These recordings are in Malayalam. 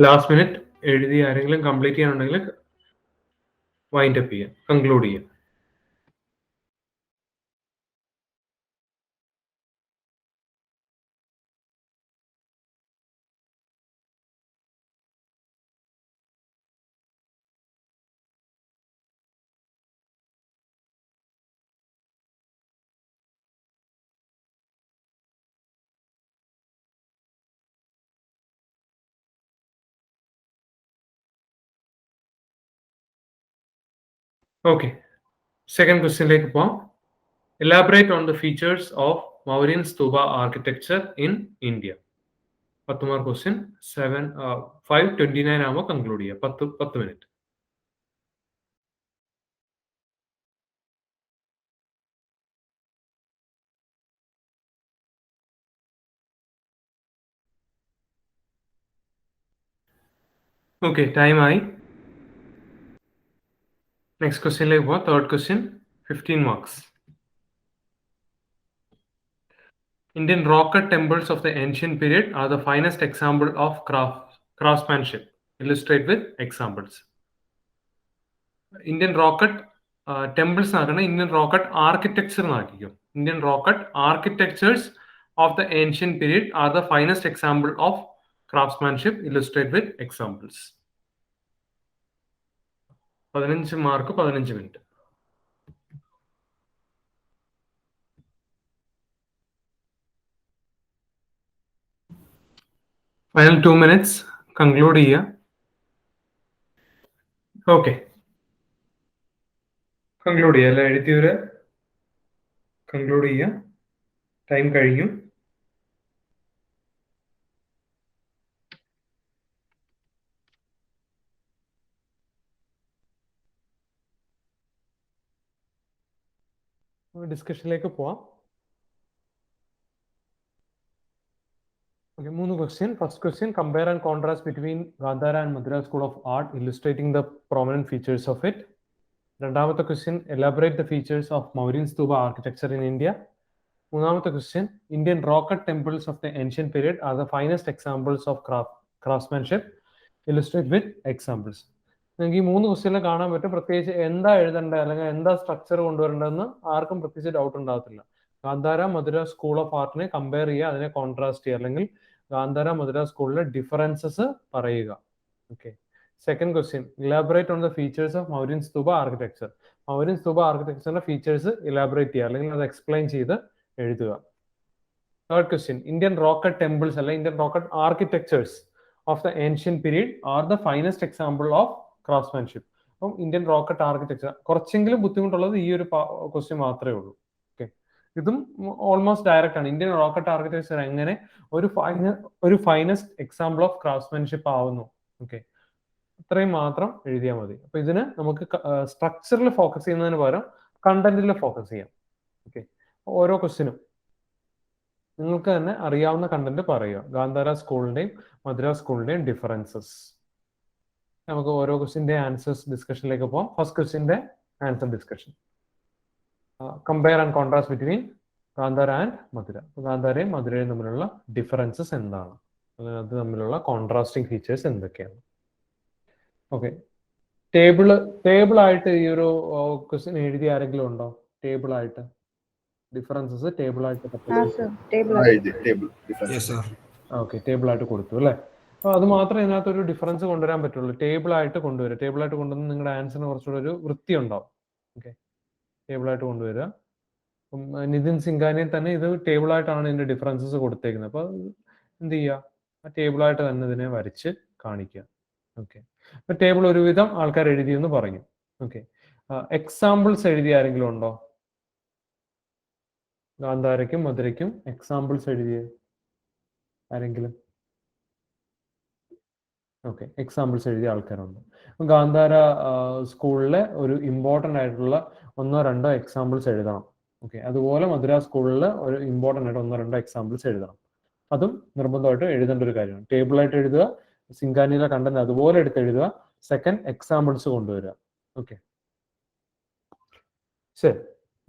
ലാസ്റ്റ് മിനിറ്റ് എഴുതി ആരെങ്കിലും കംപ്ലീറ്റ് ചെയ്യാനുണ്ടെങ്കിൽ വൈൻഡ് അപ്പ് ചെയ്യാം, കൺക്ലൂഡ് ചെയ്യാം. ഓക്കെ, സെക്കൻഡ് ക്വസ്റ്റ്യനിലേക്ക് പോവാം. Elaborate on the features of Mauryan stupa architecture in India. 10 mark question. 5:29 ആകുമ്പോൾ കൺക്ലൂഡ് ചെയ്യാം. 10 മിനിറ്റ്. ഓക്കെ, ടൈം ആയി. നെക്സ്റ്റ് ക്വസ്റ്റ്യനിലേക്ക് പോവാം. Third question, 15 marks. Indian rock-cut temples of the ancient period are the finest example of craftsmanship. Illustrate with examples. Indian rock-cut temples ആക്കണം, Indian rock-cut architecture ആക്കിക്കും. Indian rock-cut architectures of the ancient period are the finest example of craftsmanship. Illustrate with examples. 15 mark, 15 minute. Final 2 minutes, conclude ചെയ്യുക. ഓക്കെ, കൺക്ലൂഡ് ചെയ്യുക. അല്ല, എഴുതിയവര് കൺക്ലൂഡ് ചെയ്യുക. ടൈം കഴിഞ്ഞു. ഡിസ്കഷനിലേക്ക് പോവാം. Okay, 3 questions. First question, compare and contrast between Gandhara and Madras School of Art, illustrating the prominent features of it. രണ്ടാമത്തെ question, elaborate the features of Mauryan Stupa architecture in India. മൂന്നാമത്തെ question, Indian rock-cut temples of the ancient period are the finest examples of craftsmanship. Illustrate with examples. നിങ്ങൾക്ക് ഈ 3 ക്വസ്റ്റ്യനിൽ കാണാൻ പറ്റും പ്രത്യേകിച്ച് എന്താ എഴുതേണ്ടത് അല്ലെങ്കിൽ എന്താ സ്ട്രക്ചർ കൊണ്ടുവരേണ്ടതെന്ന് ആർക്കും പ്രത്യേകിച്ച് ഡൗട്ട് ഉണ്ടാകത്തില്ല. ഗാന്ധാര മദ്രാസ് സ്കൂൾ ഓഫ് ആർട്ടിനെ കമ്പയർ ചെയ്യുക, അതിനെ കോൺട്രാസ്റ്റ് ചെയ്യുക, അല്ലെങ്കിൽ ഗാന്ധാര മദ്രാസ് സ്കൂളിലെ ഡിഫറൻസസ് പറയുക. Okay, second question, elaborate on the features of Mauryan stupa architecture. Mauryan stupa ആർക്കിടെക്ചറിന്റെ ഫീച്ചേഴ്സ് ഇലാബറേറ്റ് ചെയ്യുക, അല്ലെങ്കിൽ അത് എക്സ്പ്ലെയിൻ ചെയ്ത് എഴുതുക. Third question, Indian rock cut temples അല്ലെങ്കിൽ Indian rock cut architectures of the ancient period are the finest example of craftsmanship. അപ്പം ഇന്ത്യൻ റോക്കറ്റ് ആർക്കിടെക്ചർ കുറച്ചെങ്കിലും ബുദ്ധിമുട്ടുള്ളത് ഈ ഒരു ക്വസ്റ്റ്യൻ മാത്രമേ ഉള്ളൂ. ഓക്കെ, ഇതും ഓൾമോസ്റ്റ് ഡയറക്റ്റ് ആണ്. ഇന്ത്യൻ റോക്കറ്റ് ആർക്കിടെക്ചർ എങ്ങനെ ഒരു ഫൈനസ്റ്റ് എക്സാമ്പിൾ ഓഫ് ക്രാഫ്റ്റ്സ്മാൻഷിപ്പ് ആവുന്നു. ഓക്കെ, ഇത്രയും മാത്രം എഴുതിയാൽ മതി. അപ്പൊ ഇതിന് നമുക്ക് സ്ട്രക്ചറിൽ ഫോക്കസ് ചെയ്യുന്നതിന് പകരം കണ്ടന്റിൽ ഫോക്കസ് ചെയ്യാം. ഓക്കെ, ഓരോ ക്വസ്റ്റ്യനും നിങ്ങൾക്ക് തന്നെ അറിയാവുന്ന കണ്ടന്റ് പറയുക. ഗാന്ധാര സ്കൂളിന്റെയും മദ്രാസ് സ്കൂളിന്റെയും ഡിഫറൻസസ്. നമുക്ക് ഓരോ ക്വസ്റ്റിന്റെ ആൻസേഴ്സ് ഡിസ്കഷനിലേക്ക് പോകാം. ഫസ്റ്റ് ക്വസ്റ്റിന്റെ answer discussion. Compare and contrast between Gandhara and Mathura. ഗാന്ധാരയും മധുരയും തമ്മിലുള്ള ഡിഫറൻസസ് എന്താണ്, അത് തമ്മിലുള്ള കോൺട്രാസ്റ്റിംഗ് ഫീച്ചേഴ്സ് എന്തൊക്കെയാണ്. ഓക്കെ, ടേബിൾ ആയിട്ട് ഈ ഒരു ക്വസ്റ്റ്യൻ എഴുതി ആരെങ്കിലും ഉണ്ടോ? ടേബിൾ ആയിട്ട് ഡിഫറൻസസ് ടേബിൾ ആയിട്ട് ഓക്കെ, ടേബിൾ ആയിട്ട് കൊടുത്തു അല്ലേ? അപ്പോൾ അത് മാത്രമേ ഇതിനകത്ത് ഒരു ഡിഫറൻസ് കൊണ്ടുവരാൻ പറ്റുള്ളൂ. ടേബിൾ ആയിട്ട് കൊണ്ടുവരിക. ടേബിൾ ആയിട്ട് കൊണ്ടുവന്ന് നിങ്ങളുടെ ആൻസറിന് കുറച്ചുകൂടെ ഒരു വൃത്തി ഉണ്ടാവും. ഓക്കെ, ടേബിൾ ആയിട്ട് കൊണ്ടുവരിക. അപ്പം നിതിൻ സിംഗാനിയിൽ തന്നെ ഇത് ടേബിൾ ആയിട്ടാണ് ഇതിന്റെ ഡിഫറൻസസ് കൊടുത്തേക്കുന്നത്. അപ്പോൾ എന്ത് ചെയ്യുക, ആ ടേബിൾ ആയിട്ട് തന്നെ ഇതിനെ വരച്ച് കാണിക്കുക. ഓക്കെ, അപ്പൊ ടേബിൾ ഒരുവിധം ആൾക്കാർ എഴുതിയെന്ന് പറഞ്ഞു. ഓക്കെ, എക്സാമ്പിൾസ് എഴുതിയ ആരെങ്കിലും ഉണ്ടോ? ഗാന്ധാരയ്ക്കും മധുരയ്ക്കും എക്സാമ്പിൾസ് എഴുതിയ ആരെങ്കിലും? ഓക്കെ, എക്സാമ്പിൾസ് എഴുതിയ ആൾക്കാരുണ്ട്. ഗാന്ധാര സ്കൂളിലെ ഒരു ഇമ്പോർട്ടൻ്റ് ആയിട്ടുള്ള 1-2 എക്സാമ്പിൾസ് എഴുതണം. ഓക്കെ, അതുപോലെ മദ്രാസ് സ്കൂളിൽ ഒരു ഇമ്പോർട്ടൻ്റ് ആയിട്ട് 1-2 എക്സാമ്പിൾസ് എഴുതണം. അതും നിർബന്ധമായിട്ട് എഴുതേണ്ട ഒരു കാര്യമാണ്. ടേബിളായിട്ട് എഴുതുക, സിംഗാനിയിലെ കണ്ടന്റ് അതുപോലെ എടുത്ത് എഴുതുക, സെക്കൻഡ് എക്സാമ്പിൾസ് കൊണ്ടുവരിക. ഓക്കെ, ശരി.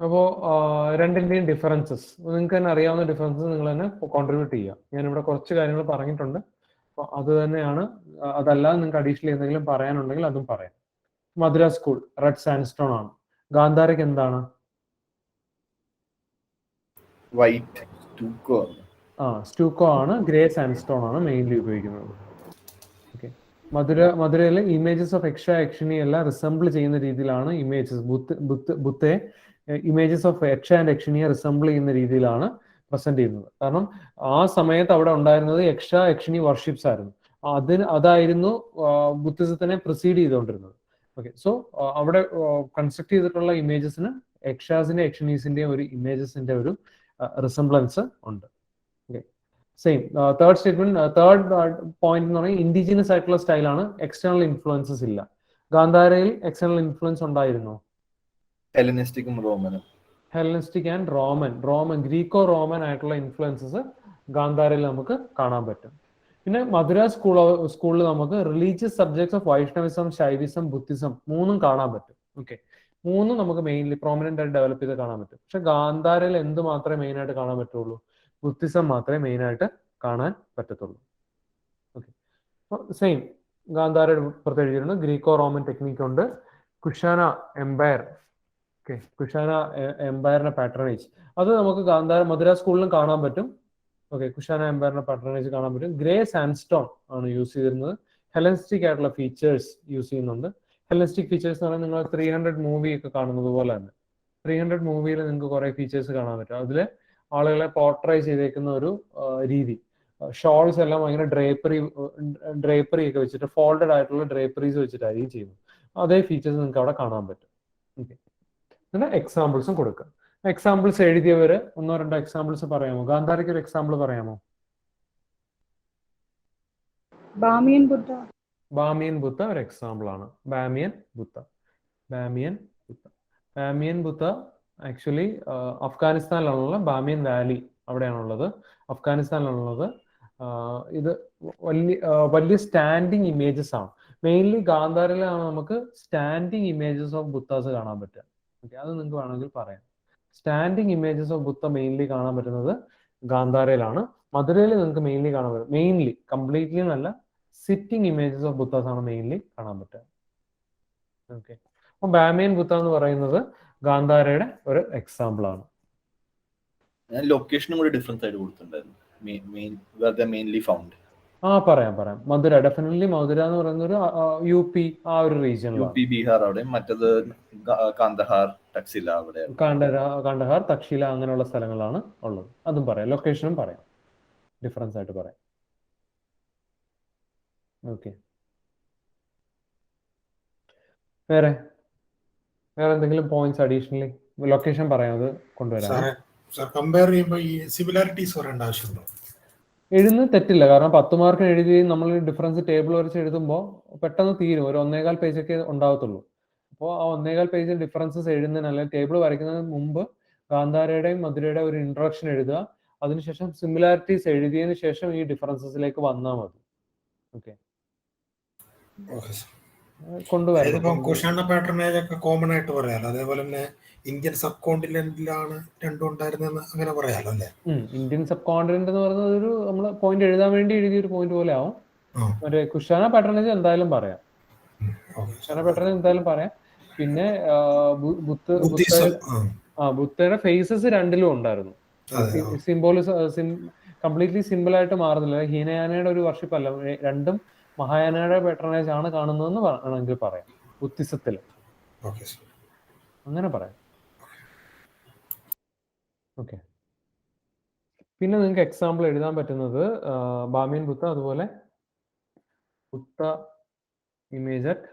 അപ്പോൾ രണ്ടിൻ്റെയും ഡിഫറൻസസ് നിങ്ങൾക്ക് തന്നെ അറിയാവുന്ന ഡിഫറൻസസ് നിങ്ങൾ തന്നെ കോൺട്രിബ്യൂട്ട് ചെയ്യുക. ഞാനിവിടെ കുറച്ച് കാര്യങ്ങൾ പറഞ്ഞിട്ടുണ്ട്. അപ്പോൾ അത് തന്നെയാണ്. അതല്ലാതെ നിങ്ങൾക്ക് അഡീഷണലി എന്തെങ്കിലും പറയാനുണ്ടെങ്കിൽ അതും പറയാം. മധുര സ്കൂൾ റെഡ് സാൻഡ്സ്റ്റോൺ ആണ്. ഗാന്ധാരയ്ക്ക് എന്താണ്? White stucco. സ്റ്റൂക്കോ ആണ്. ഗ്രേ സാൻഡ്സ്റ്റോൺ ആണ് മെയിൻലി ഉപയോഗിക്കുന്നത്. ഓക്കെ. മധുരയിൽ ഇമേജസ് ഓഫ് യക്ഷ യക്ഷിണി എല്ലാം റിസംബിൾ ചെയ്യുന്ന രീതിയിലാണ് ഇമേജസ് ബുദ്ധയെ ഇമേജസ് ഓഫ് യക്ഷ ആൻഡ് യക്ഷിണിയെ റിസംബിൾ ചെയ്യുന്ന രീതിയിലാണ് പ്രസന്റ് ചെയ്യുന്നത്. കാരണം ആ സമയത്ത് അവിടെ ഉണ്ടായിരുന്നത് യക്ഷ യക്ഷിണി വർഷിപ്സ് ആയിരുന്നു. അതായിരുന്നു ബുദ്ധിസത്തിനെ പ്രിസീഡ് ചെയ്തുകൊണ്ടിരുന്നത്. ഓക്കെ. സോ അവിടെ കൺസ്ട്രക്ട് ചെയ്തിട്ടുള്ള ഇമേജസിന് യക്ഷാസിന്റെ യക്ഷണീസിന്റെയും ഒരു ഇമേജസിന്റെ ഒരു റിസംബ്ലൻസ് ഉണ്ട്. Okay. Same. Third statement, third point എന്ന് പറഞ്ഞാൽ ഇൻഡിജിനസ് ആയിട്ടുള്ള സ്റ്റൈലാണ്. എക്സ്റ്റേണൽ ഇൻഫ്ലുവൻസസ് ഇല്ല. ഗാന്ധാരയിൽ എക്സ്റ്റേണൽ ഇൻഫ്ലുവൻസ് ഉണ്ടായിരുന്നോ? ഹെലനിസ്റ്റിക്കും റോമനും. Hellenistic and Roman Greco Roman ആയിട്ടുള്ള ഇൻഫ്ലുവൻസസ് ഗാന്ധാരയിൽ നമുക്ക് കാണാൻ പറ്റും. പിന്നെ മധുര സ്കൂളിൽ നമുക്ക് religious subjects of Vaishnavism, Shaivism, Buddhism മൂന്നും കാണാൻ പറ്റും. ഓക്കെ. മൂന്നും നമുക്ക് മെയിൻലി പ്രോമിനന്റ് ആയിട്ട് ഡെവലപ്പ് ചെയ്ത് കാണാൻ പറ്റും. പക്ഷെ ഗാന്ധാരയിൽ എന്ത് മാത്രമേ മെയിൻ ആയിട്ട് കാണാൻ പറ്റുള്ളൂ? ബുദ്ധിസം മാത്രമേ മെയിൻ ആയിട്ട് കാണാൻ പറ്റത്തുള്ളൂ. ഓക്കെ. സെയിം ഗാന്ധാരയുടെ പുറത്ത് എഴുതിയിരുന്നു. ഗ്രീക്കോ റോമൻ ടെക്നിക്ക് ഉണ്ട്. കുഷാന എംപയർ. ഓക്കെ. കുഷാന എംപയറിന്റെ പാട്രണേജ് അത് നമുക്ക് മധുര സ്കൂളിലും കാണാൻ പറ്റും. ഓക്കെ. കുഷാന എംപയറിന്റെ പാട്രണേജ് കാണാൻ പറ്റും. ഗ്രേ സാൻഡ്സ്റ്റോൺ ആണ് യൂസ് ചെയ്തിരുന്നത്. ഹെലനിസ്റ്റിക് ആയിട്ടുള്ള ഫീച്ചേഴ്സ് യൂസ് ചെയ്യുന്നുണ്ട്. ഹെലനിസ്റ്റിക് ഫീച്ചേഴ്സ് എന്ന് പറഞ്ഞാൽ നിങ്ങൾ 300 മൂവി ഒക്കെ കാണുന്നത് പോലെ തന്നെ 300 മൂവിയിൽ നിങ്ങൾക്ക് കുറെ ഫീച്ചേഴ്സ് കാണാൻ പറ്റും. അതില് ആളുകളെ പോർട്രൈ ചെയ്തേക്കുന്ന ഒരു രീതി, ഷോൾസ് എല്ലാം ഭയങ്കര ഡ്രേപ്പറി ഒക്കെ വെച്ചിട്ട് ഫോൾഡഡ് ആയിട്ടുള്ള ഡ്രേപ്പറീസ് വെച്ചിട്ടായിരിക്കും ചെയ്യുന്നത്. അതേ ഫീച്ചേഴ്സ് നിങ്ങൾക്ക് അവിടെ കാണാൻ പറ്റും. ഓക്കെ. പിന്നെ എക്സാമ്പിൾസും കൊടുക്കുക. എക്സാമ്പിൾസ് എഴുതിയവര് ഒന്നോ രണ്ടോ എക്സാമ്പിൾസ് പറയാമോ? ഗാന്ധാരയ്ക്ക് ഒരു എക്സാമ്പിൾ പറയാമോ? ബാമിയൻ ബുദ്ധ ഒരു എക്സാമ്പിൾ ആണ്. ബാമിയൻ ബുദ്ധ ആക്ച്വലി അഫ്ഗാനിസ്ഥാനിലാണുള്ള ബാമിയൻ വാലി അവിടെയാണുള്ളത്. അഫ്ഗാനിസ്ഥാനിലാണുള്ളത്. ഇത് വലിയ സ്റ്റാൻഡിങ് ഇമേജസ് ആണ്. മെയിൻലി ഗാന്ധാരയിലാണ് നമുക്ക് സ്റ്റാൻഡിങ് ഇമേജസ് ഓഫ് ബുദ്ധാസ് കാണാൻ പറ്റുക. ഓക്കെ. അത് നിങ്ങൾക്ക് വേണമെങ്കിൽ പറയാം. Standing images of Buddha mainly കാണാൻ പറ്റുന്നത് ഗാന്ധാരയിലാണ്. മധുരയിൽ നിങ്ങൾക്ക് മെയിൻലി കാണാൻ പറ്റും. മെയിൻലി കംപ്ലീറ്റ്ലി എന്നല്ല, സിറ്റിംഗ് ഇമേജസ് ഓഫ് ബുദ്ധാസ് ആണ് മെയിൻലി കാണാൻ പറ്റുക. ഓക്കെ. അപ്പൊ ബാമിയൻ ബുദ്ധ എന്ന് പറയുന്നത് ഗാന്ധാരയുടെ ഒരു എക്സാമ്പിൾ ആണ്. ലൊക്കേഷനും കൂടി ഡിഫറൻസ് ആയിട്ട് കൊടുത്തിട്ടുണ്ടായിരുന്നു. Mainly found. പറയാം. മധുര, ഡെഫിനറ്റ്ലി മധുര എന്ന് പറയുന്ന ഒരു UP ആ ഒരു റീജിയനിലാണ്. UP ബീഹാർ അവിടെ, മറ്റത് കാണ്ഡഹാർ തക്ഷില അവിടെ. കാണ്ഡഹാർ തക്ഷില അങ്ങനെയുള്ള സ്ഥലങ്ങളാണ് ഉള്ളത്. അതും പറയാം. ലൊക്കേഷനും പറയാം. ഡിഫറൻസ് ആയിട്ട് പറയാം. ഓക്കെ. വേറെ എന്തെങ്കിലും പോയിന്റ്സ് അഡീഷണലി? ലൊക്കേഷൻ പറയാം, അത് കൊണ്ടുവരാം. കമ്പയർ ചെയ്യുമ്പോൾ ഈ സിമിലാരിറ്റീസ് പറയേണ്ട ആവശ്യമുണ്ടോ? എഴുതുന്നത് തെറ്റില്ല. കാരണം 10 മാർക്ക് എഴുതി നമ്മൾ ഡിഫറൻസ് ടേബിൾ വരച്ച് എഴുതുമ്പോൾ പെട്ടെന്ന് തീരും. ഒരു 1.25 പേജൊക്കെ ഉണ്ടാകത്തുള്ളൂ. അപ്പോൾ ആ 1.25 പേജ് ഡിഫറൻസസ് എഴുതുന്നതിന് അല്ലെങ്കിൽ ടേബിൾ വരയ്ക്കുന്നതിന് മുമ്പ് ഗാന്ധാരയുടെയും മധുരയുടെയും ഒരു ഇൻട്രൊഡക്ഷൻ എഴുതുക. അതിനുശേഷം സിമിലാരിറ്റീസ് എഴുതിയതിനു ശേഷം ഈ ഡിഫറൻസസിലേക്ക് വന്നാൽ മതി. ഓക്കെ. കൊണ്ടുവരാം. കുഷാണ പാറ്റേണേജ് ഒക്കെ കോമൺ ആയിട്ട് പറയാലോ. അതേപോലെ തന്നെ ഇന്ത്യൻ സബ് കോണ്ടിനെന്റിലാണ് രണ്ടും ഉണ്ടായിരുന്നെന്ന് അങ്ങനെ പറയാലോ അല്ലേ? ഇന്ത്യൻ സബ് കോണ്ടിനെന്റ് എന്ന് പറയുന്നത് ഒരു നമ്മൾ പോയിന്റ് എഴുതാൻ വേണ്ടി എഴുതിയ ഒരു പോയിന്റ് പോലെ ആവും. മറ്റേ കുഷാന പാറ്റേണേജ് എന്തായാലും പറയാം. പിന്നെ ബുദ്ധയുടെ ഫേസസ് രണ്ടിലും ഉണ്ടായിരുന്നു. കംപ്ലീറ്റ്ലി സിമ്പിൾ ആയിട്ട് മാറുന്നില്ല. ഹീനയാനയുടെ ഒരു വർഷിപ്പ് അല്ല, രണ്ടും മഹായാനയുടെ പാറ്റേണേജ് ആണ് കാണുന്നതെന്ന് വേണമെങ്കിൽ പറയാം. ബുദ്ധിസത്തില് അങ്ങനെ പറയാം. ഓക്കെ. പിന്നെ നിങ്ങൾക്ക് എക്സാമ്പിൾ എഴുതാൻ പറ്റുന്നത് ബാമിയൻ ബുദ്ധ, അതുപോലെ ബുദ്ധ ഇമേജ് അറ്റ്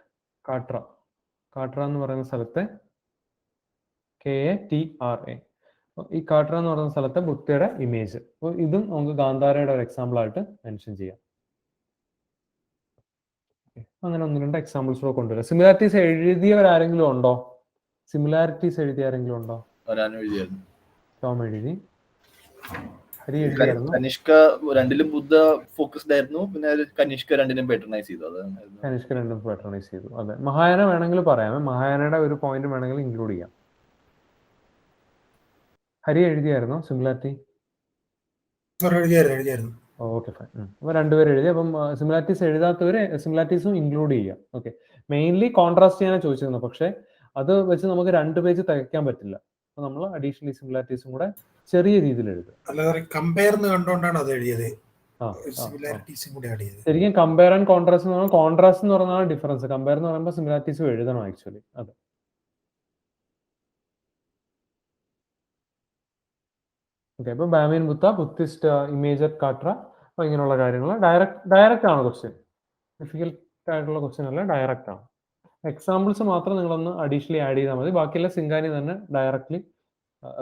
കാട്ര എന്ന് പറയുന്ന സ്ഥലത്തെ KATRA. ഈ കാട്ര എന്ന് പറയുന്ന സ്ഥലത്തെ ബുദ്ധയുടെ ഇമേജ്. അപ്പോൾ ഇതും നമുക്ക് ഗാന്ധാരയുടെ ഒരു എക്സാമ്പിൾ ആയിട്ട് മെൻഷൻ ചെയ്യാം. അങ്ങനെ 1-2 എക്സാമ്പിൾസ് കൂടെ കൊണ്ടുവരാം. സിമിലാരിറ്റീസ് എഴുതിയവരാരെങ്കിലും ഉണ്ടോ? ടോം എഴുതി. കനിഷ്ക രണ്ടിലും ബുദ്ധ ഫോക്കസ്ഡ് ആയിരുന്നു. പിന്നെ കനിഷ്ക രണ്ടിനും പാറ്റേണൈസ് ചെയ്തു. അതെ. മഹായാന വേണമെങ്കിൽ പറയാമേ. മഹായാനയുടെ ഒരു പോയിന്റ് വേണമെങ്കിൽ ഇൻക്ലൂഡ് ചെയ്യാം. ഹരി എഴുതിയായിരുന്നോ സിമിലാരിറ്റി? സാർ എഴുതിയായിരുന്നു. Okay fine. അപ്പോൾ രണ്ടുപേരും എഴുതി. അപ്പം സിമിലാരിറ്റീസ് എഴുതാത്തവര് സിമിലാരിറ്റീസും ഇൻക്ലൂഡ് ചെയ്യാം. ഓക്കെ, മെയിൻലി കോൺട്രാസ്റ്റ് ചെയ്യാനാണ് ചോദിച്ചിരുന്നത്, പക്ഷേ അത് വെച്ച് നമുക്ക് 2 പേജ് തികയ്ക്കാൻ പറ്റില്ല. അപ്പോൾ നമ്മൾ അഡീഷണലി സിമിലാരിറ്റീസും കൂടെ ചെറിയ രീതിയിൽ എഴുതും. അല്ലാതെ കമ്പയർ കണ്ടുകൊണ്ടാണ് അത് എഴുതിയത്. സിമിലാരിറ്റീസും കൂടി ആഡ് ചെയ്തത്. ശരിക്കും കമ്പയർ ആൻഡ് കോൺട്രാസ്റ്റ് എന്ന് പറഞ്ഞാൽ കോൺട്രാസ്റ്റ് എന്ന് പറഞ്ഞാൽ ഡിഫറൻസ്, കമ്പയർ എന്ന് പറയുമ്പോൾ സിമിലാരിറ്റീസും എഴുതണം ആക്ച്വലി. അതെ. ഓക്കെ, അപ്പോൾ ബാമിയൻ ബുദ്ധ, ബുദ്ധിസ്റ്റ് ഇമേജ് അറ്റ് കാട്ര, അപ്പോൾ ഇങ്ങനെയുള്ള കാര്യങ്ങൾ ഡയറക്റ്റ് ആണ് ക്വസ്റ്റ്യൻ. ഡിഫിക്കൽട്ട് ആയിട്ടുള്ള ക്വസ്റ്റ്യൻ അല്ല, ഡയറക്റ്റ് ആണ്. എക്സാമ്പിൾസ് മാത്രം നിങ്ങളൊന്ന് അഡീഷണലി ആഡ് ചെയ്താൽ മതി, ബാക്കിയെല്ലാം സിംഗാനി തന്നെ ഡയറക്ട്ലി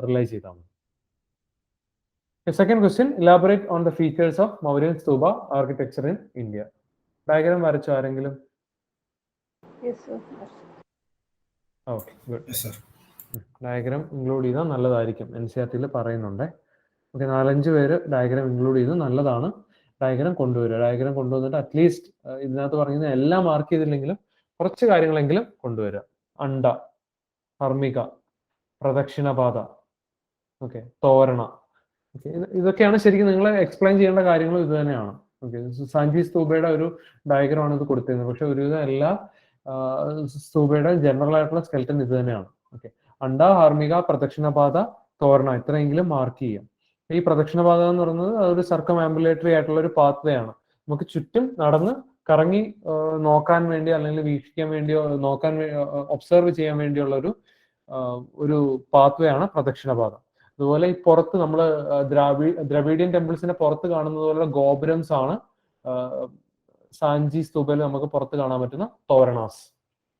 റിലൈ ചെയ്താൽ മതി. Second question, elaborate on the features of Mauryan stupa architecture in India. Diagram വരച്ചോ ആരെങ്കിലും? Okay, good. ഡയഗ്രാം ഇൻക്ലൂഡ് ചെയ്താൽ നല്ലതായിരിക്കും, NCERT പറയുന്നുണ്ട്. ഓക്കെ, 4-5 പേര് ഡയഗ്രാം ഇൻക്ലൂഡ് ചെയ്ത് നല്ലതാണ്. ഡയഗ്രാം കൊണ്ടുവരിക. ഡയഗ്രാം കൊണ്ടുവന്നിട്ട് അറ്റ്ലീസ്റ്റ് ഇതിനകത്ത് പറയുന്ന എല്ലാം മാർക്ക് ചെയ്തില്ലെങ്കിലും കുറച്ച് കാര്യങ്ങളെങ്കിലും കൊണ്ടുവരിക. അണ്ട, ഹർമിക, പ്രദക്ഷിണപാത, ഓക്കെ, തോരണ. ഓക്കെ, ഇതൊക്കെയാണ് ശരിക്കും നിങ്ങൾ എക്സ്പ്ലെയിൻ ചെയ്യേണ്ട കാര്യങ്ങളും ഇത് തന്നെയാണ്. ഓക്കെ, സാഞ്ചി സ്തൂപയുടെ ഒരു ഡയഗ്രാം ആണ് ഇത് കൊടുത്തിരുന്നത്, പക്ഷെ ഒരുവിധം എല്ലാ സ്തൂപയുടെ ജനറൽ ആയിട്ടുള്ള സ്കെൽറ്റൻ ഇത് തന്നെയാണ്. ഓക്കെ, അണ്ട, ഹാർമിക, പ്രദക്ഷിണപാത, തോരണ, ഇത്രയെങ്കിലും മാർക്ക് ചെയ്യാം. ഈ പ്രദക്ഷിണപാത എന്ന് പറയുന്നത് അതൊരു സർക്കം ആംബുലേറ്ററി ആയിട്ടുള്ള ഒരു പാത്ത് വേ ആണ്. നമുക്ക് ചുറ്റും നടന്ന് കറങ്ങി നോക്കാൻ വേണ്ടി, അല്ലെങ്കിൽ വീക്ഷിക്കാൻ വേണ്ടിയോ, ഒബ്സർവ് ചെയ്യാൻ വേണ്ടിയുള്ള ഒരു പാത്ത് വേ ആണ് പ്രദക്ഷിണപാത. അതുപോലെ ഈ പുറത്ത് നമ്മൾ ദ്രവീഡിയൻ ടെമ്പിൾസിന്റെ പുറത്ത് കാണുന്നത് പോലുള്ള ഗോപുരംസ് ആണ് സാഞ്ചി സ്തൂപയിൽ നമുക്ക് പുറത്ത് കാണാൻ പറ്റുന്ന തോരണാസ്.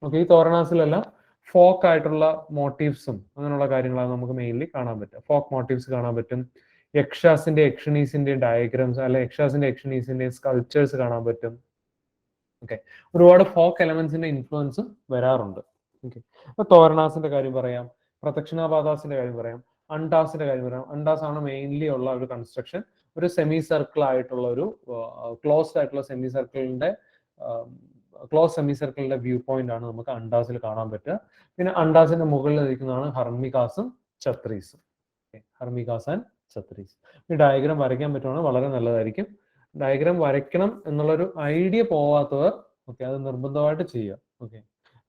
ഓക്കെ, ഈ തോരണാസിലെല്ലാം ഫോക്ക് ആയിട്ടുള്ള മോട്ടീവ്സും അങ്ങനെയുള്ള കാര്യങ്ങളാണ് നമുക്ക് മെയിൻലി കാണാൻ പറ്റുക. ഫോക്ക് മോട്ടീവ്സ് കാണാൻ പറ്റും, യക്ഷാസിന്റെ യക്ഷണീസിന്റെ ഡയഗ്രാംസ്, അല്ലെ യക്ഷാസിന്റെ യക്ഷണീസിന്റെ സ്കൾപ്ചേഴ്സ് കാണാൻ പറ്റും. ഓക്കെ, ഒരുപാട് ഫോക്ക് എലമെന്റ്സിന്റെ ഇൻഫ്ലുവൻസ് വരാറുണ്ട്. ഓക്കെ, അപ്പൊ തോരണാസിന്റെ കാര്യം പറയാം, പ്രദക്ഷിണാപാദാസിന്റെ കാര്യം പറയാം, അണ്ടാസിന്റെ കാര്യം പറയാം. അണ്ടാസ് ആണ് മെയിൻലി ഉള്ള ഒരു കൺസ്ട്രക്ഷൻ. ഒരു സെമി സർക്കിൾ ആയിട്ടുള്ള ഒരു ക്ലോസ്ഡ് ആയിട്ടുള്ള സെമി സർക്കിളിന്റെ വ്യൂ പോയിന്റ് ആണ് നമുക്ക് അണ്ടാസിൽ കാണാൻ പറ്റുക. പിന്നെ അണ്ടാസിന്റെ മുകളിൽ ഇരിക്കുന്നതാണ് ഹർമികാസും ഛത്രീസും. ഹർമികാസ് ആൻഡ് ഛത്രീസ്. ഈ ഡയഗ്രാം വരയ്ക്കാൻ പറ്റുവാണെങ്കിൽ വളരെ നല്ലതായിരിക്കും. ഡയഗ്രാം വരയ്ക്കണം എന്നുള്ളൊരു ഐഡിയ പോവാത്തവർ ഓക്കെ അത് നിർബന്ധമായിട്ട് ചെയ്യുക. ഓക്കെ,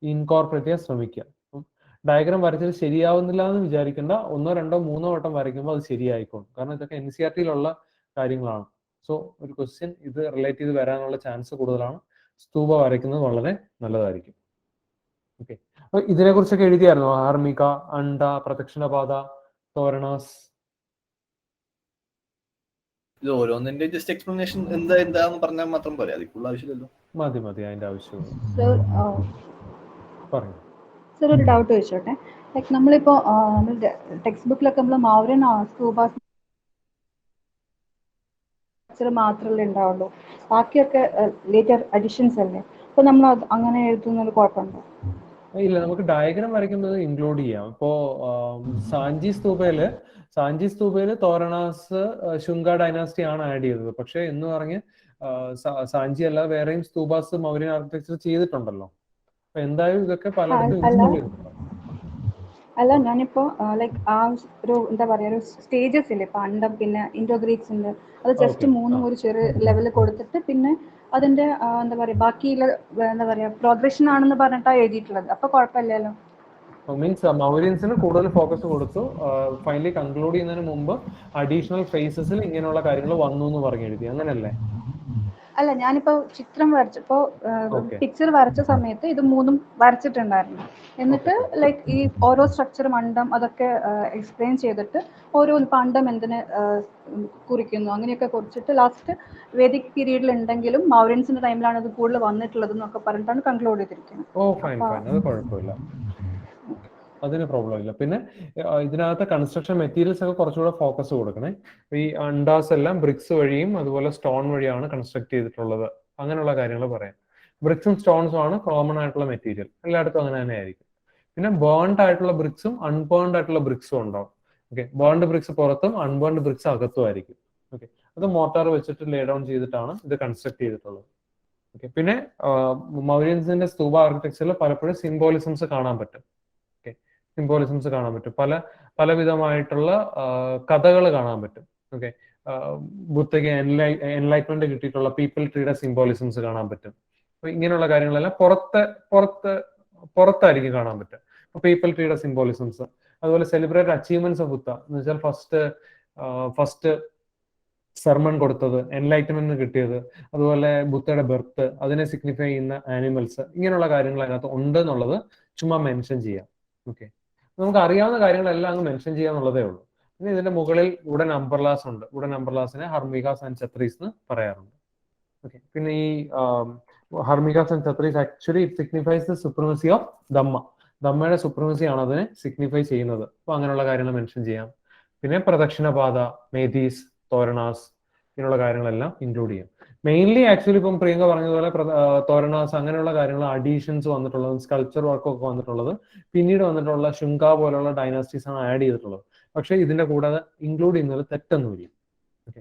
ഇൻകോർപ്പറേറ്റ് ചെയ്യാൻ ശ്രമിക്കുക. ഡയഗ്രാം വരച്ചത് ശരിയാവുന്നില്ല എന്ന് വിചാരിക്കേണ്ട, 1, 2, 3 വട്ടം വരയ്ക്കുമ്പോൾ അത് ശരിയായിക്കോളും. കാരണം ഇതൊക്കെ NCERT കാര്യങ്ങളാണ്. സോ ഒരു ക്വസ്റ്റ്യൻ ഇത് റിലേറ്റ് ചെയ്ത് വരാനുള്ള ചാൻസ് കൂടുതലാണ്. സ്തൂപ വരയ്ക്കുന്നത് വളരെ നല്ലതായിരിക്കും. ഓക്കെ, അപ്പൊ ഇതിനെ കുറിച്ചൊക്കെ എഴുതിയായിരുന്നു, ഹാർമിക, അണ്ട, പ്രദക്ഷിണപാത, തോരണാസ്. ഇത് ഓരോന്നിന്റെ ജസ്റ്റ് എക്സ്പ്ലനേഷൻ എന്താന്ന് പറഞ്ഞാൽ മാത്രം പോരെ, അതിക്കുള്ള ആവശ്യമില്ലല്ലോ. മതി, അതിന്റെ ആവശ്യമുള്ളൂ. പറഞ്ഞു സർ, ഒരു ഡൗട്ട് ചോദിച്ചോട്ടെ. ലൈക്ക് നമ്മളിപ്പോ ടെക്സ്റ്റ് ബുക്കിലൊക്കെ നമ്മൾ മൗര്യൻ സ്തൂപ മാത്രമല്ലേ ഉണ്ടാവുള്ളൂ, ബാക്കിയൊക്കെ ലേറ്റർ അഡിഷൻസ് അല്ലേ? അപ്പൊ നമ്മൾ അങ്ങനെ എഴുതുന്നത് കുഴപ്പമുണ്ടോ? ഇല്ല, നമുക്ക് ഡയഗ്രാം വരയ്ക്കുന്നത് ഇൻക്ലൂഡ് ചെയ്യാം. ഇപ്പോ സാഞ്ചി സ്തൂപയില് തോരണാസ് ശുംഗ ഡൈനാസ്റ്റി ആണ് ആഡ് ചെയ്തത്. പക്ഷെ എന്ന് പറഞ്ഞ് സാഞ്ചി അല്ലാതെ വേറെയും സ്തൂപാസ് മൗര്യൻ ആർക്കിടെക്ചർ ചെയ്തിട്ടുണ്ടല്ലോ. അപ്പൊ എന്തായാലും ഇതൊക്കെ പലയിടത്തും അല്ല, ഞാനിപ്പോ ലൈക്ക് ആ ഒരു എന്താ പറയാ ഒരു സ്റ്റേജസ് ഇല്ലേ, ഇപ്പൊ അണ്ടം, പിന്നെ ഇൻഡോ ഗ്രീക്സ് ഉണ്ട്, അത് ജസ്റ്റ് 3 ഒരു ചെറിയ ലെവലിൽ കൊടുത്തിട്ട് പിന്നെ അതിന്റെ എന്താ പറയാ ബാക്കിയുള്ള എന്താ പറയാ പ്രോഗ്രഷൻ ആണെന്ന് പറഞ്ഞിട്ടാണ് എഴുതിയിട്ടുള്ളത്. അപ്പൊ കുഴപ്പമില്ലല്ലോ. മീൻസ് മൗര്യൻസിന് കൂടുതൽ ഫോക്കസ് കൊടുത്തു. ഫൈനലി കൺക്ലൂഡ് ചെയ്യുന്നതിന് മുമ്പ് അഡീഷണൽ ഫേസസിൽ ഇങ്ങനെയുള്ള കാര്യങ്ങൾ വന്നു എന്ന് പറഞ്ഞു എഴുതി, അങ്ങനല്ലേ? അല്ല, ഞാനിപ്പോ ചിത്രം വരച്ചപ്പോ പിക്ചർ വരച്ച സമയത്ത് ഇത് 3 വരച്ചിട്ടുണ്ടായിരുന്നു. എന്നിട്ട് ലൈക്ക് ഈ ഓരോ സ്ട്രക്ചറും അണ്ടം അതൊക്കെ എക്സ്പ്ലെയിൻ ചെയ്തിട്ട് ഓരോ അണ്ടം എന്തിന് കുറിക്കുന്നു അങ്ങനെയൊക്കെ കുറിച്ചിട്ട് ലാസ്റ്റ് വേദിക് പീരീഡിൽ ഉണ്ടെങ്കിലും മൗര്യൻസിന്റെ ടൈമിലാണ് ഇത് കൂടുതൽ വന്നിട്ടുള്ളത് എന്നൊക്കെ പറഞ്ഞിട്ടാണ് കൺക്ലൂഡ് ചെയ്തിരിക്കുന്നത്. അത് കുഴപ്പമില്ല, അതിന് പ്രോബ്ലം ഇല്ല. പിന്നെ ഇതിനകത്ത് കൺസ്ട്രക്ഷൻ മെറ്റീരിയൽസ് ഒക്കെ കുറച്ചുകൂടെ ഫോക്കസ് കൊടുക്കണേ. ഈ അണ്ടാസ് എല്ലാം ബ്രിക്സ് വഴിയും അതുപോലെ സ്റ്റോൺ വഴിയാണ് കൺസ്ട്രക്ട് ചെയ്തിട്ടുള്ളത്. അങ്ങനെയുള്ള കാര്യങ്ങൾ പറയാം. ബ്രിക്സും സ്റ്റോൺസും ആണ് കോമൺ ആയിട്ടുള്ള മെറ്റീരിയൽ, എല്ലായിടത്തും അങ്ങനെ തന്നെ ആയിരിക്കും. പിന്നെ ബേൺഡ് ആയിട്ടുള്ള ബ്രിക്സും അൺബേൺഡ് ആയിട്ടുള്ള ബ്രിക്സും ഉണ്ടാവും. ഓക്കെ, ബേൺഡ് ബ്രിക്സ് പുറത്തും അൺബേൺഡ് ബ്രിക്സ് അകത്തും ആയിരിക്കും. ഓക്കെ, അത് മോട്ടാർ വെച്ചിട്ട് ലേ ഡൗൺ ചെയ്തിട്ടാണ് ഇത് കൺസ്ട്രക്ട് ചെയ്തിട്ടുള്ളത്. ഓക്കെ, പിന്നെ മൗര്യൻസിന്റെ സ്തൂപ ആർക്കിടെക്ചറിൽ പലപ്പോഴും സിംബോളിസംസ് കാണാൻ പറ്റും. സിംബോളിസംസ് കാണാൻ പറ്റും. പലവിധമായിട്ടുള്ള കഥകൾ കാണാൻ പറ്റും. ഓക്കെ, ബുദ്ധയ്ക്ക് എൻലൈറ്റ്മെന്റ് കിട്ടിയിട്ടുള്ള പീപ്പിൾ ട്രീയുടെ സിംബോളിസംസ് കാണാൻ പറ്റും. അപ്പൊ ഇങ്ങനെയുള്ള കാര്യങ്ങളെല്ലാം പുറത്തായിരിക്കും കാണാൻ പറ്റുക. അപ്പൊ പീപ്പിൾ ട്രീയുടെ സിംബോളിസംസ്, അതുപോലെ സെലിബ്രേറ്റ് അച്ചീവ്മെന്റ്സ് ഓഫ് ബുദ്ധ എന്ന് വെച്ചാൽ ഫസ്റ്റ് സെർമൺ കൊടുത്തത്, എൻലൈറ്റ്മെന്റ് കിട്ടിയത്, അതുപോലെ ബുദ്ധയുടെ ബർത്ത്, അതിനെ സിഗ്നിഫൈ ചെയ്യുന്ന ആനിമൽസ്, ഇങ്ങനെയുള്ള കാര്യങ്ങൾ അതിനകത്ത് ഉണ്ട് എന്നുള്ളത് ചുമ്മാ മെൻഷൻ ചെയ്യാം. ഓക്കെ, നമുക്ക് അറിയാവുന്ന കാര്യങ്ങളെല്ലാം അങ്ങ് മെൻഷൻ ചെയ്യാന്നുള്ളതേ ഉള്ളൂ. പിന്നെ ഇതിന്റെ മുകളിൽ വുഡൻ അംബർലാസ് ഉണ്ട്. വുഡൻ അംബർലാസിനെ ഹർമികാസ് ആൻഡ് ഛത്രീസ് എന്ന് പറയാറുണ്ട്. ഓക്കെ, പിന്നെ ഈ harmikas and chhatris actually it signifies the supremacy of ധമ്മയുടെ സുപ്രീമസി ആണ് അതിനെ സിഗ്നിഫൈ ചെയ്യുന്നത്. അപ്പൊ അങ്ങനെയുള്ള കാര്യങ്ങൾ മെൻഷൻ ചെയ്യാം. പിന്നെ പ്രദക്ഷിണപാത, മേധീസ്, തോരണാസ്, ഇങ്ങനെയുള്ള കാര്യങ്ങളെല്ലാം ഇൻക്ലൂഡ് ചെയ്യാം. മെയിൻലി ആക്ച്വലി ഇപ്പം പ്രിയങ്ക പറഞ്ഞതുപോലെ തോരണാസ് അങ്ങനെയുള്ള കാര്യങ്ങൾ അഡീഷൻസ് വന്നിട്ടുള്ളത്, സ്കൾപ്ചർ വർക്കൊക്കെ വന്നിട്ടുള്ളത് പിന്നീട് വന്നിട്ടുള്ള ശുങ്ക പോലുള്ള ഡൈനാസ്റ്റീസ് ആണ് ആഡ് ചെയ്തിട്ടുള്ളത്. പക്ഷെ ഇതിന്റെ കൂടാതെ ഇൻക്ലൂഡ് ചെയ്യുന്നത് തെറ്റൊന്നുമില്ല. ഓക്കെ,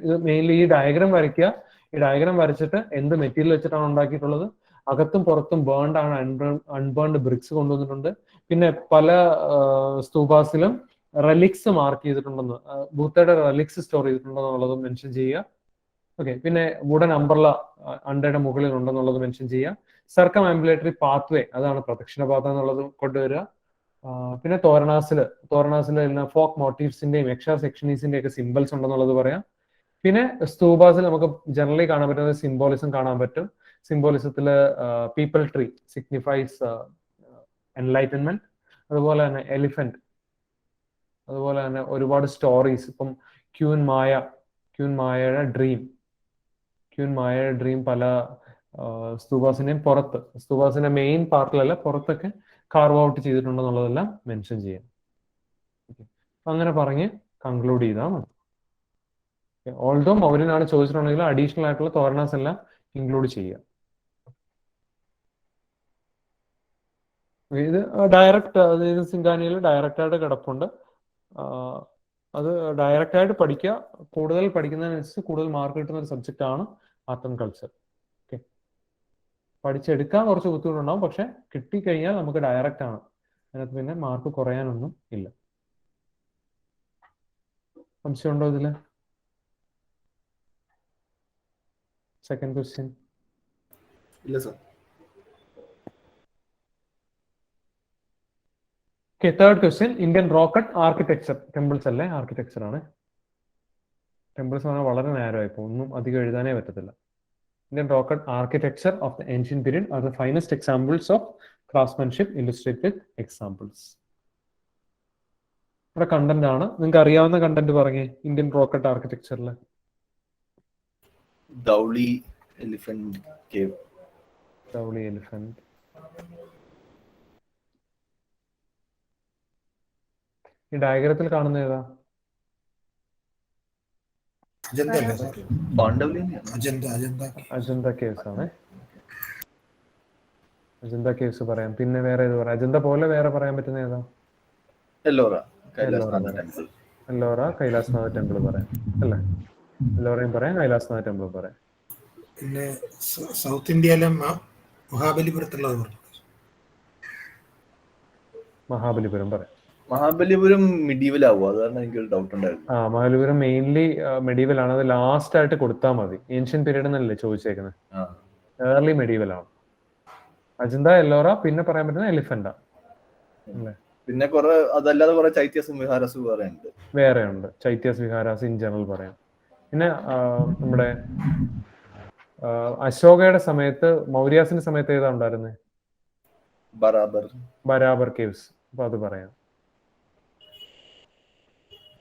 ഇത് മെയിൻലി ഈ ഡയഗ്രാം വരയ്ക്കുക. ഈ ഡയഗ്രാം വരച്ചിട്ട് എന്ത് മെറ്റീരിയൽ വെച്ചിട്ടാണ് ഉണ്ടാക്കിയിട്ടുള്ളത്, അകത്തും പുറത്തും ബേൺഡ് ആണ്, അൺബേൺഡ് ബ്രിക്സ് കൊണ്ടുവന്നിട്ടുണ്ട്. പിന്നെ പല സ്തൂപാസിലും റെലിക്സ് മാർക്ക് ചെയ്തിട്ടുണ്ടെന്ന്, ബുദ്ധയുടെ റെലിക്സ് സ്റ്റോർ ചെയ്തിട്ടുണ്ടെന്നുള്ളത് മെൻഷൻ ചെയ്യുക. ഓക്കെ, പിന്നെ വുഡൻ അംബ്രല അണ്ടയുടെ മുകളിൽ ഉണ്ടെന്നുള്ളത് മെൻഷൻ ചെയ്യുക. സർക്കം ആംബുലേറ്ററി പാത്വേ, അതാണ് പ്രദക്ഷിണപാത എന്നുള്ളത് കൊണ്ടുവരിക. പിന്നെ തോരണാസിൽ ഫോക്ക് മോട്ടീവ്സിന്റെയും എക്സ്ട്രാ സെക്ഷനീസിന്റെയും ഒക്കെ സിംബൽസ് ഉണ്ടെന്നുള്ളത് പറയാം. പിന്നെ സ്തൂപാസിൽ നമുക്ക് ജനറലി കാണാൻ പറ്റുന്ന സിംബോളിസം കാണാൻ പറ്റും. സിംബോളിസത്തിൽ പീപ്പിൾ ട്രീ സിഗ്നിഫൈസ് എൻലൈറ്റൻമെന്റ്, അതുപോലെ തന്നെ എലിഫന്റ്, അതുപോലെ തന്നെ ഒരുപാട് സ്റ്റോറീസ്. ഇപ്പം ക്യൂൻ മായയുടെ ഡ്രീം പല സ്തൂപാസിന്റെയും സ്തൂപാസിന്റെ മെയിൻ പാർട്ടിലല്ല പുറത്തൊക്കെ കാർവ് ഔട്ട് ചെയ്തിട്ടുണ്ടെന്നുള്ളതെല്ലാം മെൻഷൻ ചെയ്യാം. അങ്ങനെ പറഞ്ഞ് കൺക്ലൂഡ് ചെയ്താൽ മതി. ഓൾഡോ മൗര്യനാണ് ചോദിച്ചിട്ടുണ്ടെങ്കിൽ അഡീഷണൽ ആയിട്ടുള്ള തോരണാസ് എല്ലാം ഇൻക്ലൂഡ് ചെയ്യുക. ഇത് ഡയറക്റ്റ്, അതായത് സിംഗാനിയിൽ ഡയറക്റ്റ് ആയിട്ട് കിടപ്പുണ്ട്. അത് ഡയറക്റ്റ് ആയിട്ട് പഠിക്കുക. കൂടുതൽ പഠിക്കുന്നതിനനുസരിച്ച് കൂടുതൽ മാർക്ക് കിട്ടുന്ന ഒരു സബ്ജക്റ്റ് ആണ് ആർട്ട് ആൻഡ് കൾച്ചർ. ഓക്കെ, പഠിച്ചെടുക്കാൻ കുറച്ച് ബുദ്ധിമുട്ടുണ്ടാവും, പക്ഷെ കിട്ടിക്കഴിഞ്ഞാൽ നമുക്ക് ഡയറക്റ്റ് ആണ്. അതിനകത്ത് പിന്നെ മാർക്ക് കുറയാനൊന്നും ഇല്ല. സംശയമുണ്ടോ ഇതില്? Second question. ഇല്ല sir. Okay, third question. Indian rock cut architecture. Temples അല്ലേ, ആർക്കിടെക്ചർ ആണ്. ടെമ്പിൾസ് പറഞ്ഞാൽ വളരെ നേരം ആയിപ്പോ ഒന്നും അധികം എഴുതാനേ പറ്റത്തില്ല. Indian rocket architecture of the ancient period are the finest examples of craftsmanship illustrated with examples. ഇവിടെ കണ്ടന്റ് ആണ്. നിങ്ങൾക്ക് അറിയാവുന്ന കണ്ടന്റ് പറഞ്ഞേ ഇന്ത്യൻ റോക്കറ്റ് ആർക്കിടെക്ചറിൽ. Dhauli elephant cave. Dhauli elephant. ഈ ഡയഗ്രത്തിൽ കാണുന്ന ഏതാ? അജന്ത കേവ്സ് ആണ്. അജന്ത കേവ്സ് പറയാം. പിന്നെ വേറെ ഏത് പറയാം? അജന്ത പോലെ വേറെ പറയാൻ പറ്റുന്ന ഏതാ? എല്ലോറ കൈലാസ്നാഥ ടെമ്പിൾ പറയാം അല്ലേ? എല്ലോറയും പറയാം, കൈലാസ്നാഥ ടെമ്പിൾ പറയാം. പിന്നെ സൗത്ത് ഇന്ത്യയിലെ മഹാബലിപുരം പറയാം. മഹാബലിപുരം മിഡീവൽ ആവുമോ? അതാണ് എനിക്കൊരു ഡൗട്ട് ഉണ്ടായിരുന്നു. മഹാബലിപുരം മെയിൻലി മെഡീവൽ ആണ്. അത് ലാസ്റ്റ് ആയിട്ട് കൊടുത്താൽ മതി. ഏൻഷ്യൻ പീരീഡ് എന്നല്ലേ ചോദിച്ചേക്കുന്നത്? ഏർലി മെഡീവൽ ആണ്. അജന്ത, എല്ലോറ, പിന്നെ പറയാൻ പറ്റുന്ന എലിഫന്റ അല്ലേ? പിന്നെ കുറെ അതല്ലാതെ കുറെ ചൈത്യാസ് വിഹാരാസ് വേറെ ഉണ്ട്. ചൈത്യാസ് വിഹാരാസ് ഇൻ ജനറൽ പറയാം. പിന്നെ നമ്മുടെ അശോകയുടെ സമയത്ത്, മൗര്യാസിന്റെ സമയത്ത് ഏതാ ഉണ്ടായിരുന്നത്? ബരാബർ കേവ്സ്. അപ്പൊ അത് പറയാം.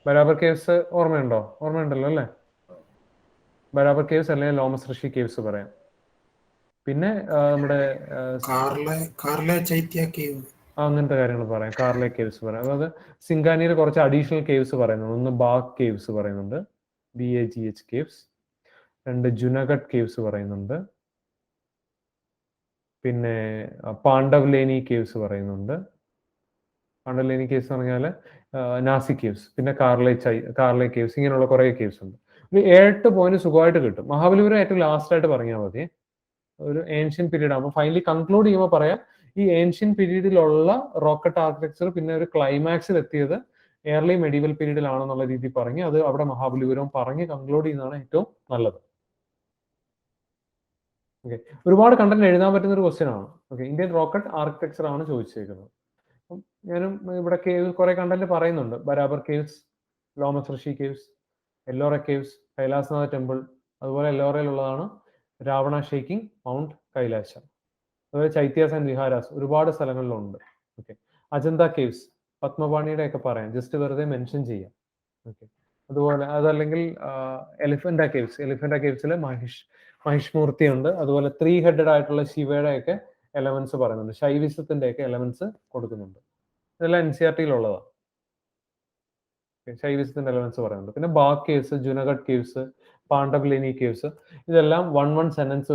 ബരാബർ കേവ്സ് ഓർമ്മയുണ്ടല്ലോ അല്ലേ? ബരാബർ കേവ്സ് അല്ലെങ്കിൽ ലോമസ് ഋഷി കേവ്സ് പറയാം. പിന്നെ നമ്മുടെ അങ്ങനത്തെ കാര്യങ്ങൾ പറയാം. കാർലെ കേവ്സ് പറയാം. അതായത് സിംഗാനിയിൽ കുറച്ച് അഡീഷണൽ കേവ്സ് പറയുന്നുണ്ട്. ഒന്ന് ബാഗ് കേവ്സ് പറയുന്നുണ്ട്, BAGH കേവ്സ്. 2 ജുനഗഡ് കേവ്സ് പറയുന്നുണ്ട്. പിന്നെ പാണ്ഡവ്ലേനി കേവ്സ് പറയുന്നുണ്ട്. പാണ്ഡവ്ലേനി കേവ്സ് പറഞ്ഞാൽ നാസിക് കേവ്സ്. പിന്നെ കാർലെ കേവ്സ്. ഇങ്ങനെയുള്ള കുറെ കേവ്സ് ഉണ്ട്. ഒരു 8 പോയിന്റ് സുഖമായിട്ട് കിട്ടും. മഹാബലിപുരം ഏറ്റവും ലാസ്റ്റ് ആയിട്ട് പറഞ്ഞാൽ മതി. ഒരു ഏൻഷ്യൻ പീരീഡ് ആകുമ്പോൾ ഫൈനലി കൺക്ലൂഡ് ചെയ്യുമ്പോൾ പറയാം ഈ ഏൻഷ്യൻ പീരീഡിലുള്ള റോക്കറ്റ് ആർക്കിടെക്ചർ പിന്നെ ഒരു ക്ലൈമാക്സിൽ എത്തിയത് ഏർലി മെഡീവൽ പീരീഡിലാണെന്നുള്ള രീതി പറഞ്ഞ് അത് അവിടെ മഹാബലിപുരം പറഞ്ഞ് കൺക്ലൂഡ് ചെയ്യുന്നതാണ് ഏറ്റവും നല്ലത്. ഓക്കെ, ഒരുപാട് കണ്ടന്റ് എഴുതാൻ പറ്റുന്ന ഒരു ക്വസ്റ്റ്യൻ ആണ്. ഓക്കെ, ഇന്ത്യൻ റോക്കറ്റ് ആർക്കിടെക്ചർ ആണ് ചോദിച്ചേക്കുന്നത്. ഞാനും ഇവിടെ കേവ് കുറെ കണ്ടന്റ് പറയുന്നുണ്ട്. Barabar caves, Lomas Rishi caves, Ellora caves, Kailasanatha temple, അതുപോലെ എല്ലോറയിലുള്ളതാണ് രാവണ ഷേക്കിംഗ് മൗണ്ട് കൈലാശ, അതുപോലെ ചൈത്യാസ് ആൻഡ് വിഹാരാസ് ഒരുപാട് സ്ഥലങ്ങളിലുണ്ട്. ഓക്കെ, അജന്ത കേവ്സ്, പത്മപാണിയുടെ ഒക്കെ പറയാം, ജസ്റ്റ് വെറുതെ മെൻഷൻ ചെയ്യാം. ഓക്കെ, അതുപോലെ അതല്ലെങ്കിൽ എലിഫന്റ കേവ്സിൽ മഹിഷ്മൂർത്തി ഉണ്ട്. അതുപോലെ 3 ഹെഡഡ് ആയിട്ടുള്ള ശിവയുടെ ഒക്കെ എലമെന്റ്സ് പറയുന്നുണ്ട്, ശൈവിസത്തിന്റെ ഒക്കെ എലമെന്റ്സ് കൊടുക്കുന്നുണ്ട്. ഇതെല്ലാം NCERT-യിലുള്ളതാണ്. ശൈവിസത്തിന്റെ എലമെന്റ്സ് പറയുന്നുണ്ട്. പിന്നെ Bagh caves, Junagadh caves, Pandavleni caves, ഇതെല്ലാം 1 സെന്റൻസ്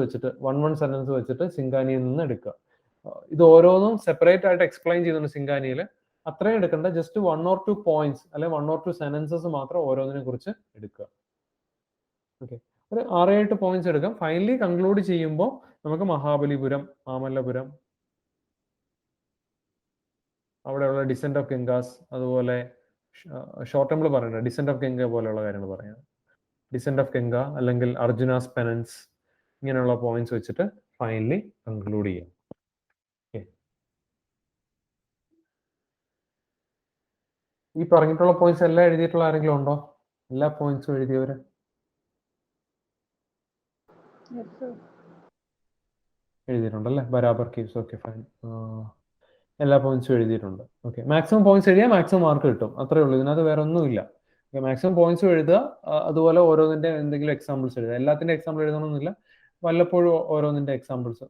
വെച്ചിട്ട് സിംഗാനിയിൽ നിന്ന് എടുക്കുക. ഇത് ഓരോന്നും സെപ്പറേറ്റ് ആയിട്ട് എക്സ്പ്ലെയിൻ ചെയ്യുന്നുണ്ട് സിംഗാനിയിൽ. അത്രയും എടുക്കേണ്ട, ജസ്റ്റ് 1 or 2 പോയിന്റ്സ് അല്ലെങ്കിൽ 1 or 2 സെന്റൻസസ് മാത്രം ഓരോന്നിനെ കുറിച്ച് എടുക്കുക. ഓക്കെ, ഒരു 6-8 പോയിന്റ്സ് എടുക്കാം. ഫൈനലി കൺക്ലൂഡ് ചെയ്യുമ്പോൾ നമുക്ക് മഹാബലിപുരം, മാമല്ലപുരം, അവിടെയുള്ള ഡിസെന്റ് ഓഫ് ഗംഗാസ്, അതുപോലെ ഷോർട്ട് ടെമ്പിൾ പറയുന്നത് ഡിസെന്റ് ഓഫ് ഗംഗ പോലെയുള്ള കാര്യങ്ങൾ പറയാം. ഡിസെന്റ് ഓഫ് ഗംഗ അല്ലെങ്കിൽ അർജുനാസ് പെനൻസ്, ഇങ്ങനെയുള്ള പോയിന്റ്സ് വെച്ചിട്ട് ഫൈനലി കൺക്ലൂഡ് ചെയ്യാം. ഈ പറഞ്ഞിട്ടുള്ള പോയിന്റ്സ് എല്ലാം എഴുതിയിട്ടുള്ള ആരെങ്കിലും ഉണ്ടോ? എല്ലാ പോയിന്റ്സും എഴുതിയവര് എഴുതിയിട്ടുണ്ടല്ലേ? ബരാബർ കേവ്സ്, ഓക്കെ ഫൈൻ, എല്ലാ പോയിന്റ്സും എഴുതിയിട്ടുണ്ട്. ഓക്കെ, മാക്സിമം പോയിന്റ്സ് എഴുതിയാൽ മാക്സിമം മാർക്ക് കിട്ടും, അത്രേ ഉള്ളൂ. ഇതിനകത്ത് വേറെ ഒന്നുമില്ല. മാക്സിമം പോയിന്റ്സും എഴുതുക, അതുപോലെ ഓരോന്നിന്റെ എന്തെങ്കിലും എക്സാമ്പിൾസ് എഴുതുക. എല്ലാത്തിന്റെ എക്സാമ്പിൾ എഴുതണമെന്നില്ല, വല്ലപ്പോഴും ഓരോന്നിന്റെ എക്സാമ്പിൾസ്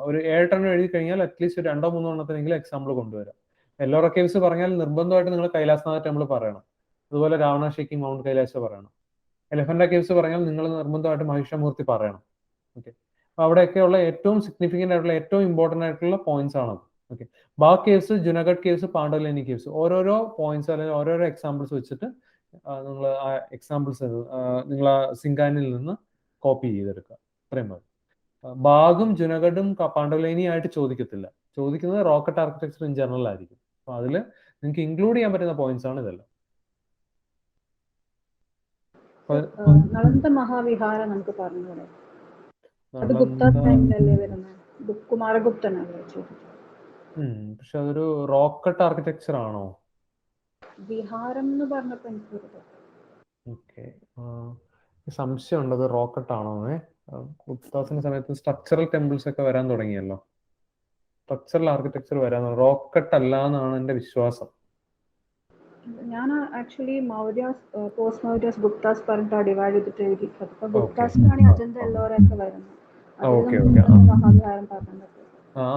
ഒരു 7 എഴുതി കഴിഞ്ഞാൽ അറ്റ്ലീസ്റ്റ് 2-3 എണ്ണത്തിനെങ്കിലും എക്സാമ്പിൾ കൊണ്ടുവരാം. എല്ലോറ കേവ്സ് പറഞ്ഞാൽ നിർബന്ധമായിട്ട് നിങ്ങൾ കൈലാസനാഥ ടെമ്പിൾ പറയണം, അതുപോലെ രാവണ ഷേക്കിംഗ് മൗണ്ട് കൈലാശ പറയണം. എലഫന്റ കേവ്സ് പറഞ്ഞാൽ നിങ്ങൾ നിർബന്ധമായിട്ട് മഹിഷമൂർത്തി പറയണം. ഓക്കെ, അപ്പൊ അവിടെയൊക്കെയുള്ള ഏറ്റവും സിഗ്നിഫിക്കന്റ് ആയിട്ടുള്ള ഏറ്റവും ഇമ്പോർട്ടന്റ് ആയിട്ടുള്ള പോയിന്റ്സ് ആണത്. Okay, Bagh caves, Junagadh caves, Pandavleni caves, ഓരോരോ പോയിന്റ്സ് അല്ലെങ്കിൽ ഓരോരോ എക്സാമ്പിൾസ് വെച്ചിട്ട് നിങ്ങൾ ആ എക്സാമ്പിൾസ് നിങ്ങൾ ആ സിംഗാനിൽ നിന്ന് കോപ്പി ചെയ്തെടുക്കുക. അത്രയും മതി. ബാഗും ജുനഗഡും പാണ്ഡവലേനി ആയിട്ട് ചോദിക്കത്തില്ല, ചോദിക്കുന്നത് റോക്കറ്റ് ആർക്കിടെക്ചർ ഇൻ ജനറൽ ആയിരിക്കും. അപ്പൊ അതിൽ നിങ്ങൾക്ക് ഇൻക്ലൂഡ് ചെയ്യാൻ പറ്റുന്ന പോയിന്റ്സ് ആണ് ഇതെല്ലാം. നളന്ദ മഹാവിഹാര നമുക്ക് പറഞ്ഞൂടെ? അത് ഗുപ്ത ടൈമിലല്ലേ വരുന്നത്? കുമാരഗുപ്തനല്ലേ ചോദിച്ചത്? പക്ഷെ അതൊരു റോക്കറ്റ് ആർക്കിടെക്ചർ ആണോ? വിഹാരം എന്ന് പറഞ്ഞപ്പോ എനിക്ക് ഓക്കെ, സംശയമുണ്ട് അത് റോക്കറ്റ് ആണോ. ഗുപ്താസിന്റെ സമയത്ത് സ്ട്രക്ചറൽ ടെമ്പിൾസ് ഒക്കെ വരാൻ തുടങ്ങിയല്ലോ, സ്ട്രക്ചറൽ ആർക്കിടെക്ചർ വരാൻ, റോക്കറ്റ് അല്ല എന്നാണ് എന്റെ വിശ്വാസം. ഞാൻ ആക്ച്വലി മൗര്യാസ്, പോസ്റ്റ് മൗര്യാസ്, ഗുപ്താസ് പറഞ്ഞിട്ട് ഡിവൈഡ് ചെയ്തിട്ട് എഴുതി. അപ്പൊ ഗുപ്താസിനാണ് അജന്ത എല്ലോറൊക്കെ വരുന്നത്. മഹാവിഹാരം പറഞ്ഞത്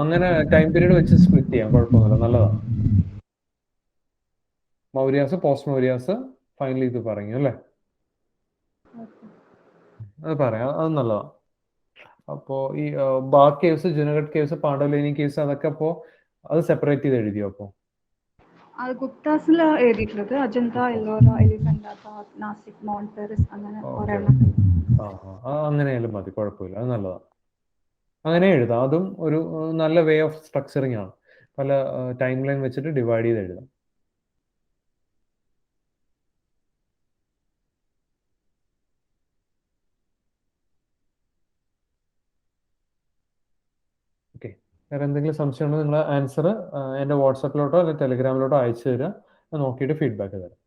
അങ്ങനെ ടൈം പീരീഡ് വെച്ച് സ്പ്ലിറ്റ് ചെയ്യാം, കുഴപ്പമൊന്നുമില്ല, നല്ലതാണ്. മൗര്യാസ്, പോസ്റ്റ് മൗര്യാസ്, ഫൈനലി ഇത് പറഞ്ഞു അല്ലേ? അത് പറയാം, അത് നല്ലതാണ്. അപ്പോ ഈ Bagh caves, Junagadh caves, Pandavleni caves അതൊക്കെ അപ്പോ അത് സെപ്പറേറ്റ് ചെയ്ത് എഴുതിയോ? അപ്പോ അത് ഗുപ്താസിൽ എഴുതിയിട്ടുള്ളത് അജന്ത, എല്ലോറ, എലിഫന്റ, നാസിക്, മൗണ്ട് പെറിസ്, അങ്ങനെ അങ്ങനെയാലും മതി, കുഴപ്പമില്ല, അത് നല്ലതാണ്. അങ്ങനെ എഴുതാം, അതും ഒരു നല്ല വേ ഓഫ് സ്ട്രക്ചറിങ് ആണ്. പല ടൈം ലൈൻ വെച്ചിട്ട് ഡിവൈഡ് ചെയ്ത് എഴുതാം. ഓക്കെ, വേറെ എന്തെങ്കിലും സംശയം ഉണ്ടോ നിങ്ങൾ ആൻസർ എൻ്റെ വാട്സാപ്പിലോട്ടോ അല്ലെങ്കിൽ ടെലിഗ്രാമിലോട്ടോ അയച്ചു തരിക, നോക്കിയിട്ട് ഫീഡ്ബാക്ക് തരാം.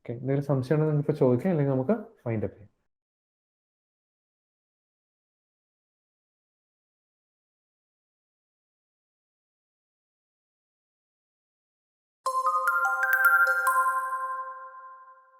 ഓക്കെ, എന്തെങ്കിലും സംശയം ഉണ്ടെങ്കിൽ നിങ്ങൾക്ക് ചോദിക്കാം, അല്ലെങ്കിൽ നമുക്ക് ഫൈൻഡ് അപ്പ് ചെയ്യാം.